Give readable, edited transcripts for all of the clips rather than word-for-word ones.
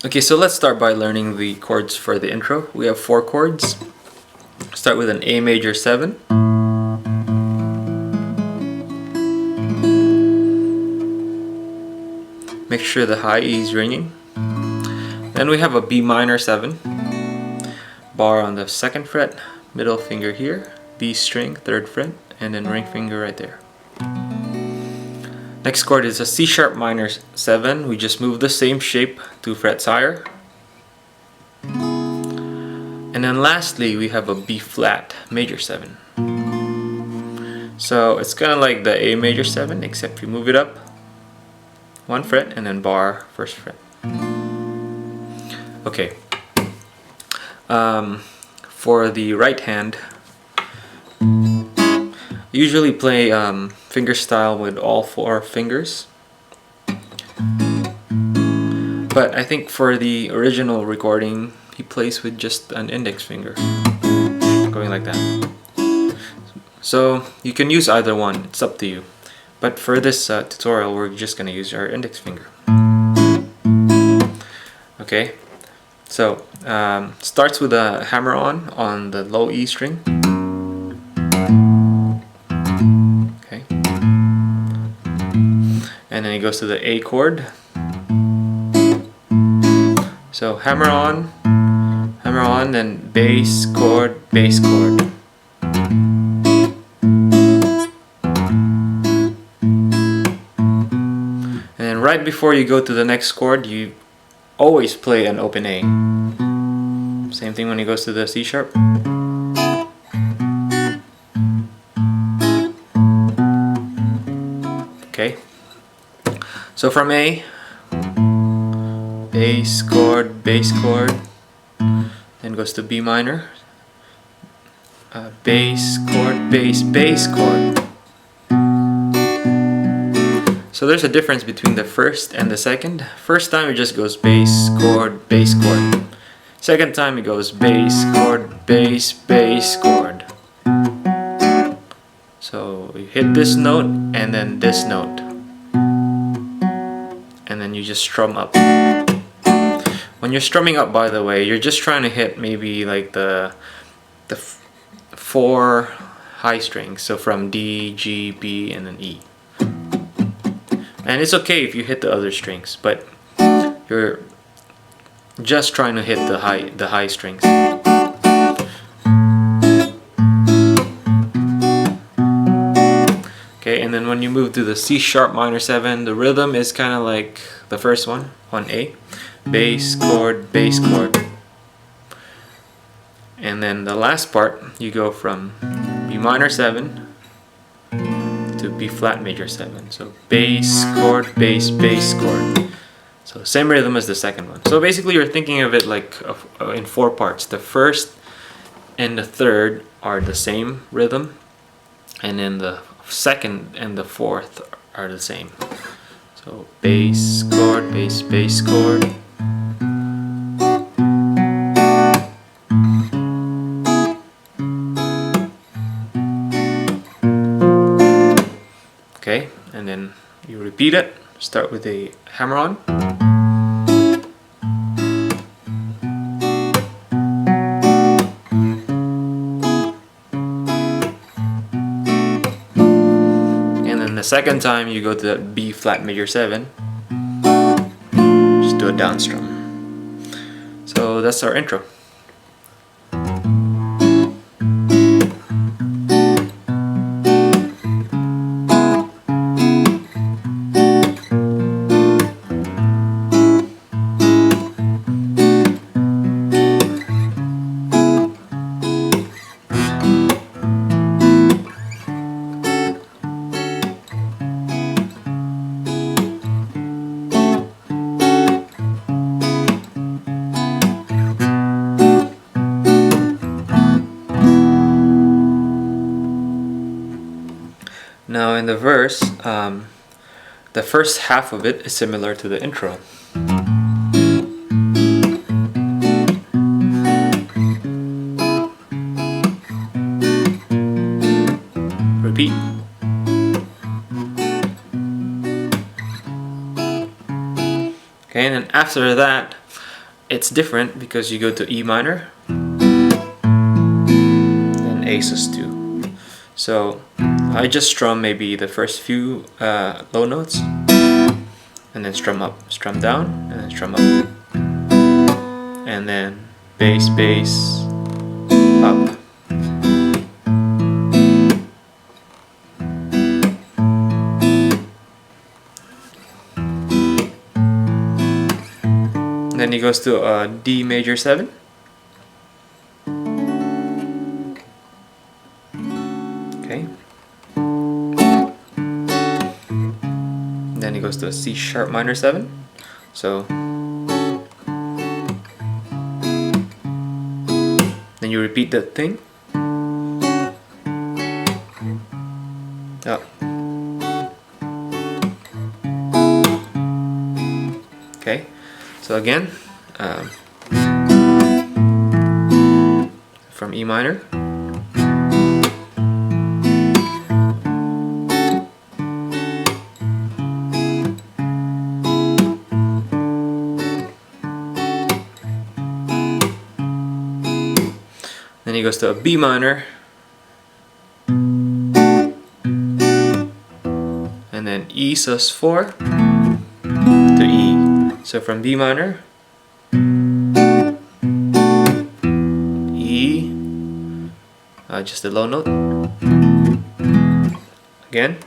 Okay, so let's start by learning the chords for the intro. We have 4 chords. Start with an A major 7. Make sure the high E is ringing. Then we have a B minor 7. Bar on the 2nd fret, middle finger here, B string, 3rd fret, and then ring finger right there. Next chord is a C sharp minor 7. We just move the same shape 2 frets higher. And then lastly we have a B flat major 7. So it's kind of like the A major 7, except you move it up 1 fret and then bar 1st fret. Okay. For the right hand, usually play finger style with all 4 fingers, but I think for the original recording he plays with just an index finger, going like that. So you can use either one, it's up to you, but for this tutorial we're just going to use our index finger. Okay, so starts with a hammer on the low E string. And then it goes to the A chord. So hammer on, then bass chord, bass chord. And then right before you go to the next chord, you always play an open A. Same thing when it goes to the C sharp. Okay. So from A, bass chord, then goes to B minor, bass chord, bass chord. So there's a difference between the first and the second. First time it just goes bass chord, bass chord. Second time it goes bass chord, bass chord. So you hit this note and then this note, and then you just strum up. When you're strumming up, by the way, you're just trying to hit maybe like the 4 high strings, so from D, G, B, and then E. And it's okay if you hit the other strings, but you're just trying to hit the high strings. Okay, and then when you move to the C sharp minor 7, the rhythm is kind of like the first one on A. Bass chord, bass chord. And then the last part, you go from B minor 7 to B flat major 7. So bass chord, bass chord. So same rhythm as the second one. So basically you're thinking of it like in 4 parts. The first and the third are the same rhythm, and then the second and the fourth are the same. So bass chord, bass chord. Okay, and then you repeat it. Start with a hammer on. And then the second time you go to that B flat major 7. Just do a down strum. So that's our intro. Now in the verse, the first half of it is similar to the intro. Repeat. Okay, and then after that, it's different because you go to E minor, then A sus2. So I just strum maybe the first few low notes, and then strum up, strum down, and then strum up, and then bass, bass, up. And then he goes to a D major 7. Okay. Then he goes to a C sharp minor 7. So then you repeat that thing. Up. Okay. So again, from E minor. Then he goes to a B minor, and then E sus4 to E. So from B minor, E, just a low note, again,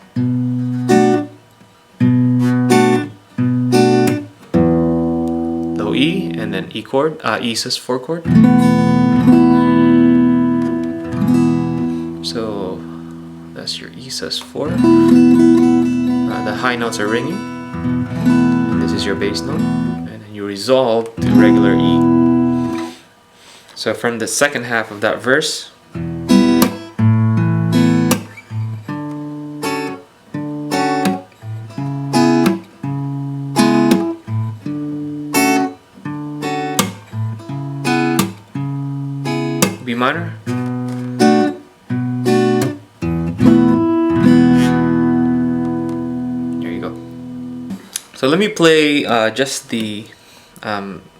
low E, and then E chord, E sus4 chord. So that's your E sus4. The high notes are ringing. And this is your bass note. And then you resolve to regular E. So from the second half of that verse, B minor. So let me play just the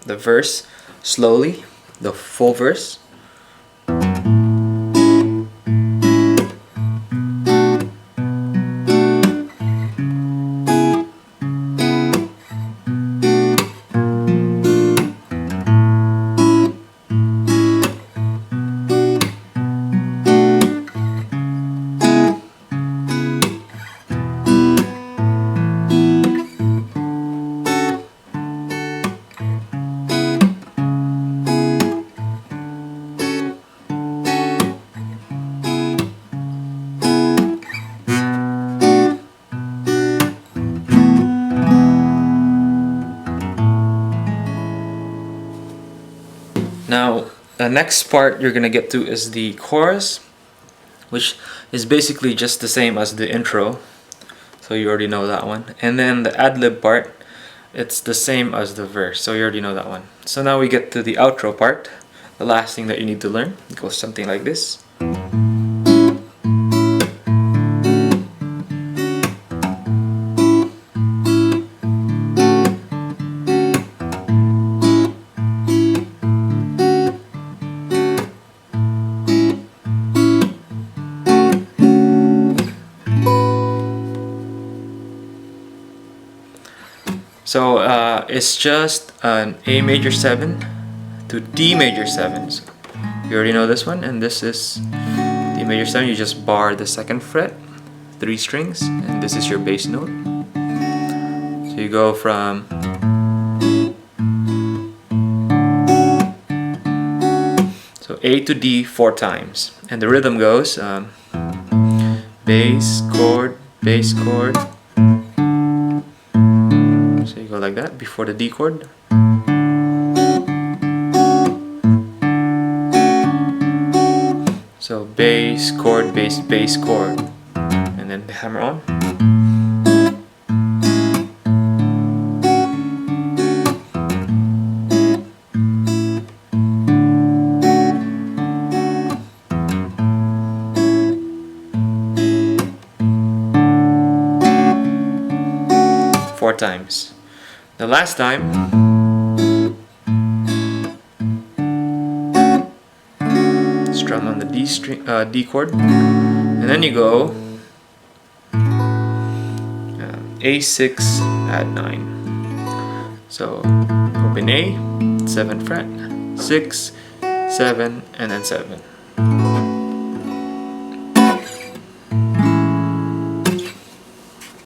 verse slowly, the full verse. Now, the next part you're gonna get to is the chorus, which is basically just the same as the intro, so you already know that one. And then the ad-lib part, it's the same as the verse, so you already know that one. So now we get to the outro part, the last thing that you need to learn. It goes something like this. So it's just an A major 7 to D major 7. So you already know this one, and this is D major 7. You just bar the second fret, 3 strings, and this is your bass note. So you go from A to D 4 times, and the rhythm goes bass chord, bass chord. So you go like that before the D chord. So bass chord, bass, bass chord, and then the hammer on. Four times. The last time strum on the D chord, and then you go A6, add 9. So open A, 7th fret, 6, 7, and then 7.